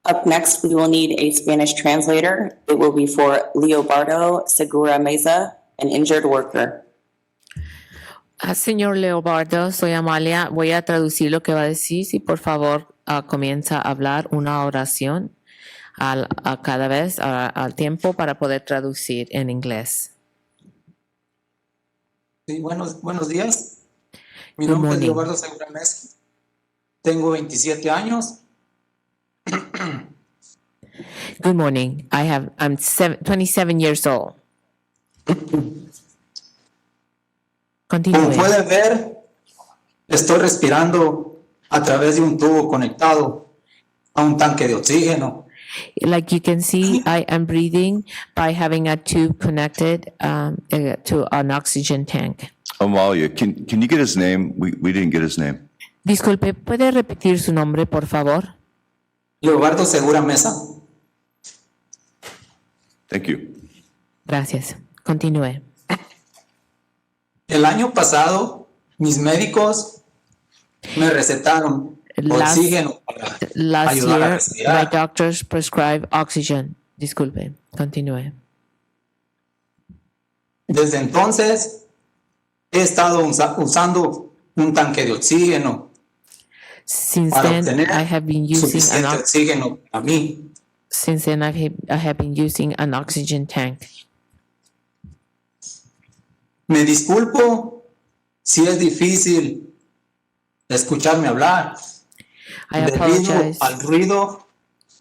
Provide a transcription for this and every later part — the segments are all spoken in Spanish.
Up next, we will need a Spanish translator. It will be for Leobardo, Segura, Meza, an injured worker. Señor Leobardo, soy Amalia. Voy a traducir lo que va a decir. Si por favor comienza a hablar una oración a cada vez al tiempo para poder traducir en inglés. Sí, buenos días. Mi Good nombre morning. es Leobardo Segura Meza. Tengo 27 años. Good morning. I'm 27 years old. Como Continúe. puede ver, estoy respirando a través de un tubo conectado a un tanque de oxígeno. Like you can see, I am breathing by having a tube connected to an oxygen tank. Amalia, can you get his name? We didn't get his name. Disculpe, ¿puede repetir su nombre, por favor? Leobardo Segura Meza. Thank you. Gracias. Continúe. El año pasado, mis médicos me recetaron Last- oxígeno para Last ayudar a year, my respirar. doctors prescribed oxygen. Disculpe. Continúe. Desde entonces, he estado usando un tanque de oxígeno Since para then, obtener I have been using suficiente oxígeno para mí. Since then, I have been using an oxygen tank. Me disculpo si es difícil escucharme hablar I debido apologize. al ruido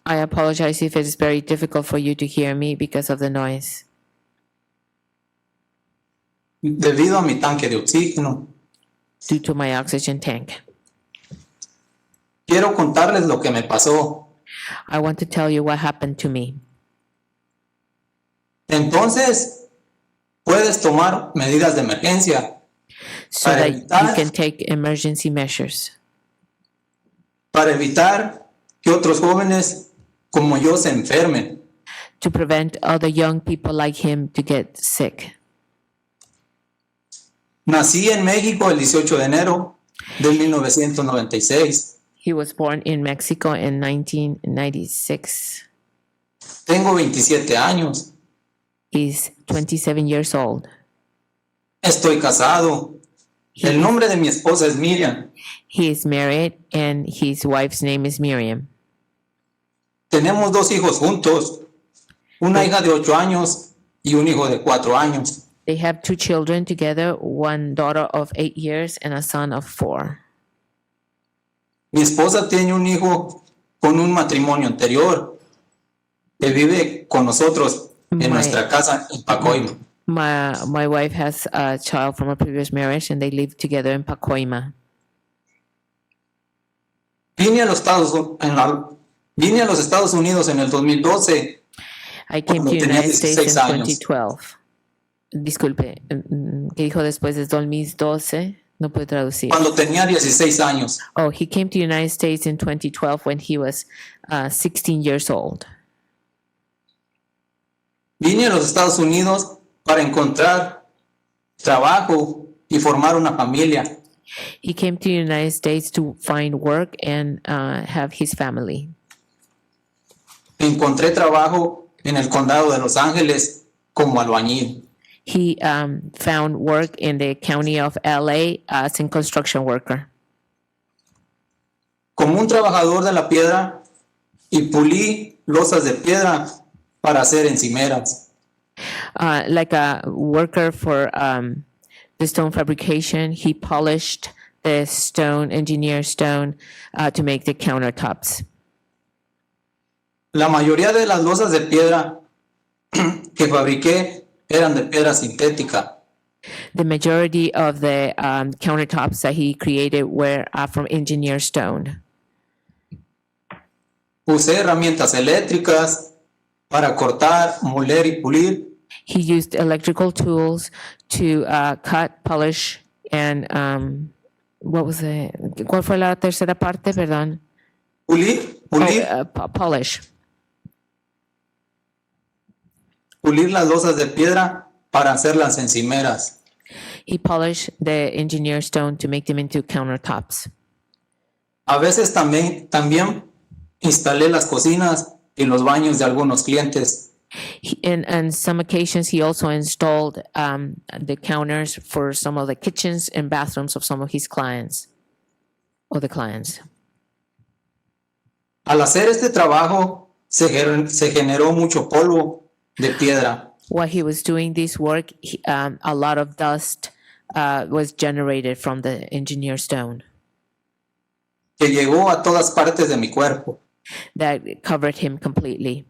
I apologize if it is very difficult for you to hear me because of the noise. debido a mi tanque de oxígeno. Due to my oxygen tank. Quiero contarles lo que me pasó. I want to tell you what happened to me. Entonces, puedes tomar medidas de emergencia So Para that you evitar- can take emergency measures para evitar que otros jóvenes como yo se enfermen. to prevent other young people like him to get sick. Nací en México el 18 de enero de 1996. He was born in Mexico in 1996. Tengo 27 años. He's 27 years old. Estoy casado. El nombre de mi esposa es Miriam. He is married and his wife's name is Miriam. Tenemos 2 hijos juntos. Una hija de 8 años y un hijo de 4 años. They have 2 children together, one daughter of 8 years and a son of 4. Mi esposa tiene un hijo con un matrimonio anterior que vive con nosotros en My- nuestra casa en Pacoima. My wife has a child from a previous marriage and they live together in Pacoima. Vine a los Estados Unidos en el 2012. I came to Cuando the tenía United States in 16 años. 2012. Disculpe, ¿qué dijo después de 2012? No puedo traducir. Cuando tenía 16 años. Oh, he came to the United States in 2012 when he was 16 years old. Vine a los Estados Unidos para encontrar trabajo y formar una familia. He came to the United States to find work and have his family. Encontré trabajo en el condado de Los Ángeles como albañil. He found work in the county of LA as a construction worker. Como un trabajador de la piedra y pulí losas de piedra para hacer encimeras. Like a worker for the stone fabrication, he polished the stone, engineered stone, to make the countertops. La mayoría de las losas de piedra que fabriqué eran de piedra sintética. The majority of the countertops that he created were from engineered stone. Usé herramientas eléctricas para cortar, moler y pulir. He used electrical tools to cut, polish, and ¿cuál fue la tercera parte? Perdón. Pulir Polish. pulir las losas de piedra para hacer las encimeras. He polished the engineered stone to make them into countertops. A veces también instalé las cocinas y los baños de algunos clientes. And on some occasions, he also installed the counters for some of the kitchens and bathrooms of some of his clients, or the clients. Al hacer este trabajo, se generó mucho polvo de piedra. While he was doing this work, a lot of dust was generated from the engineer stone Que llegó a todas partes de mi cuerpo. that covered him completely.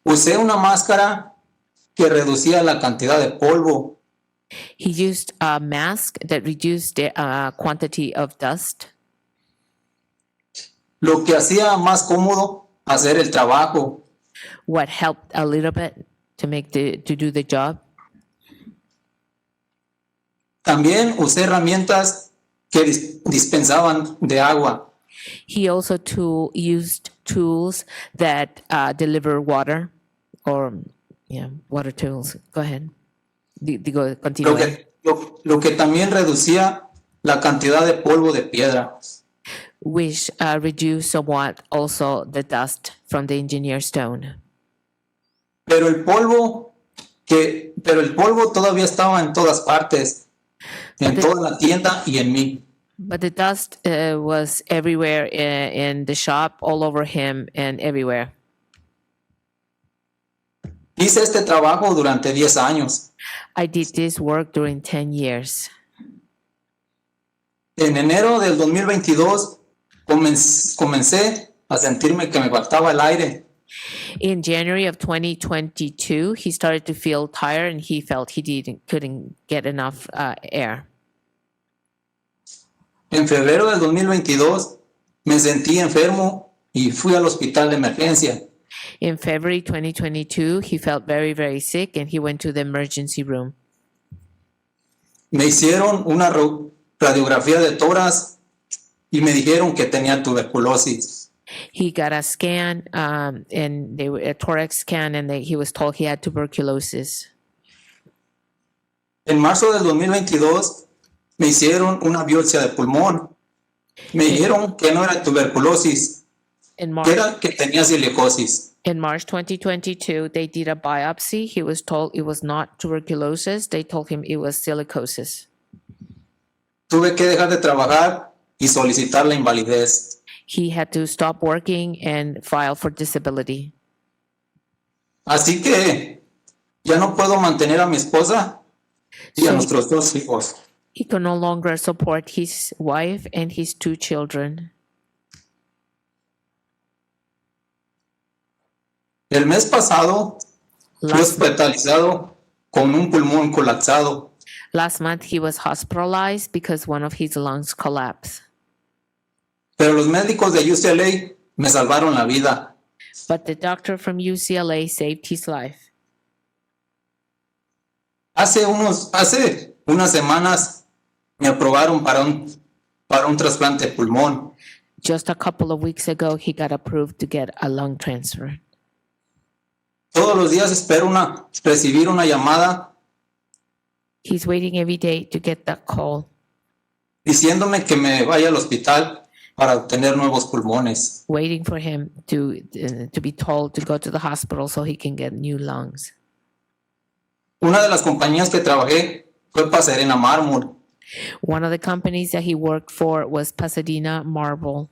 Usé una máscara que reducía la cantidad de polvo. He used a mask that reduced the quantity of dust, Lo que hacía más cómodo hacer el trabajo. what helped a little bit to do the job. También usé herramientas que dispensaban de agua. He also used tools that deliver water, or water tools. Go ahead. Digo, continúe. Lo que también reducía la cantidad de polvo de piedra. Which reduced somewhat also the dust from the engineer stone. Pero el polvo todavía estaba en todas partes, en toda la tienda y en mí. But the dust was everywhere in the shop, all over him, and everywhere. Hice este trabajo durante 10 años. I did this work during 10 years. En enero del 2022 comencé a sentirme que me faltaba el aire. In January of 2022, he started to feel tired and he felt he couldn't get enough air. En febrero del 2022 me sentí enfermo y fui al hospital de emergencia. In February 2022, he felt very, very sick and he went to the emergency room. Me hicieron una radiografía de tórax y me dijeron que tenía tuberculosis. He got a scan, and a thorax scan, and he was told he had tuberculosis. En marzo del 2022 me hicieron una biopsia de pulmón. Me dijeron que no era tuberculosis, que tenía silicosis. In March 2022, they did a biopsy. He was told it was not tuberculosis. They told him it was silicosis. Tuve que dejar de trabajar y solicitar la invalidez. He had to stop working and file for disability. Así que ya no puedo mantener a mi esposa y a nuestros 2 hijos. He could no longer support his wife and his 2 children. El mes pasado fui hospitalizado con un pulmón colapsado. Last month, he was hospitalized because one of his lungs collapsed. Pero los médicos de UCLA me salvaron la vida. But the doctor from UCLA saved his life. Hace unas semanas me aprobaron para un trasplante de pulmón. Just a couple of weeks ago, he got approved to get a lung transfer. Todos los días espero recibir una llamada He's waiting every day to get that call, diciéndome que me vaya al hospital para obtener nuevos pulmones. waiting for him to be told to go to the hospital so he can get new lungs. Una de las compañías que trabajé fue Pasadena Mármol. One of the companies that he worked for was Pasadena Marble.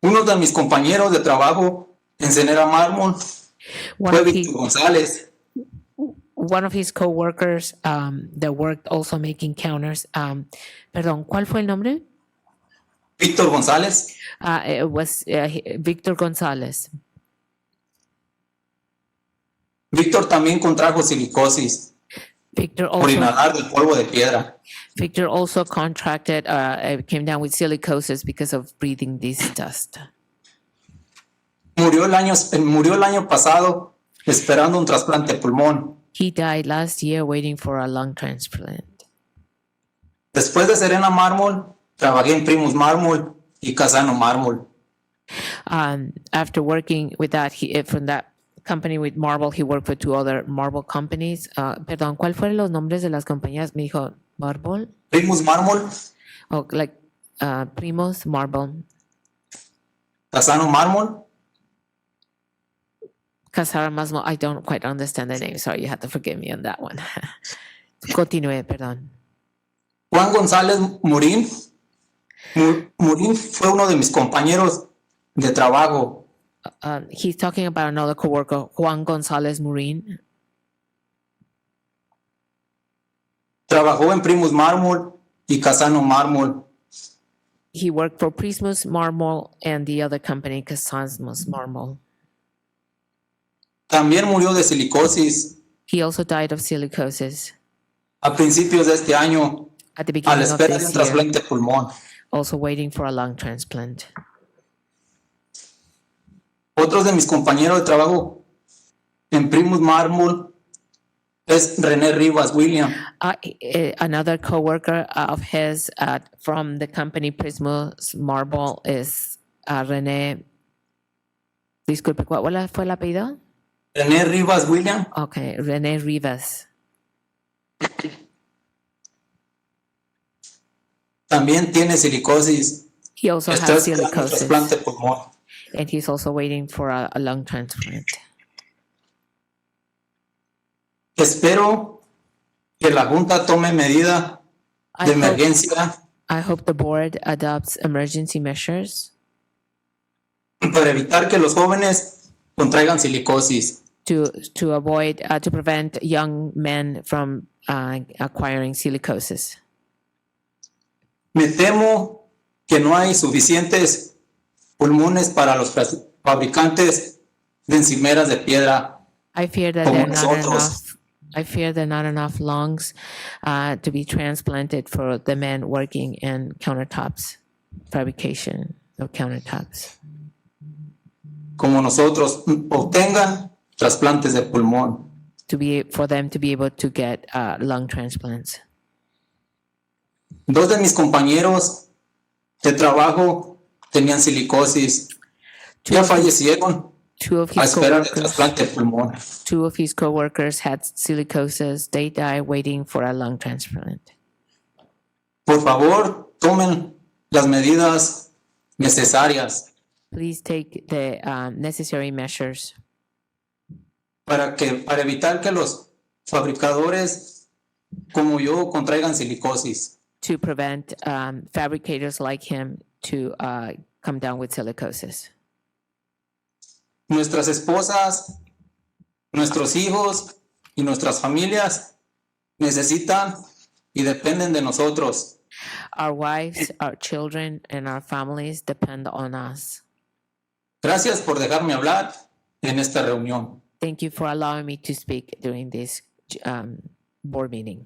Uno de mis compañeros de trabajo en Pasadena Mármol fue Víctor González. One of his co-workers that worked also making counters. Perdón, ¿cuál fue el nombre? Víctor González. It was Víctor González. Víctor también contrajo silicosis Victor por also, inhalar del polvo de piedra. Victor also contracted, came down with silicosis because of breathing this dust. Murió el año pasado esperando un trasplante de pulmón. He died last year waiting for a lung transplant. Después de Serena Mármol, trabajé en Primus Mármol y Casano Mármol. After working with that, from that company with marble, he worked for 2 other marble companies. Perdón, ¿cuál fueron los nombres de las compañías? Me dijo, Marble? Primus Mármol Oh, like Primos Marble. Casano Mármol, Casara Masmo, I don't quite understand the name. Sorry, you have to forgive me on that one. Continúe, perdón. Juan González Murín. Murín fue uno de mis compañeros de trabajo. He's talking about another coworker, Juan González Murín. Trabajó en Primus Mármol y Casano Mármol. He worked for Prismus Marmol and the other company, Casasmus Marmol. También murió de silicosis He also died of silicosis a principios de este año, at the a beginning la of espera de un this year, trasplante de pulmón. also waiting for a lung transplant. Otros de mis compañeros de trabajo en Primus Mármol es René Rivas William. Another coworker of his from the company Prismus Marble is René. Disculpe, ¿cuál fue el apellido? René Rivas William. Okay, René Rivas. También tiene silicosis. He also Está has esperando un trasplante silicosis, de pulmón. and he's also waiting for a lung transplant. Espero que la Junta tome medida de emergencia I hope the board adopts emergency measures para evitar que los jóvenes contraigan silicosis. to avoid to prevent young men from acquiring silicosis. Me temo que no hay suficientes pulmones para los fabricantes de encimeras de piedra. I fear that Como there are not nosotros. enough. I fear there are not enough lungs to be transplanted for the men working in countertops, fabrication of countertops. Como nosotros obtengan trasplantes de pulmón. For them to be able to get lung transplants. Dos de mis compañeros de trabajo tenían silicosis. Ya fallecieron Two of a his esperar el coworkers. trasplante de pulmón. Two of his coworkers had silicosis. They died waiting for a lung transplant. Por favor, tomen las medidas necesarias Please take the necessary measures para evitar que los fabricadores como yo contraigan silicosis. to prevent fabricators like him to come down with silicosis. Nuestras esposas, nuestros hijos y nuestras familias necesitan y dependen de nosotros. Our wives, our children, and our families depend on us. Gracias por dejarme hablar en esta reunión. Thank you for allowing me to speak during this board meeting.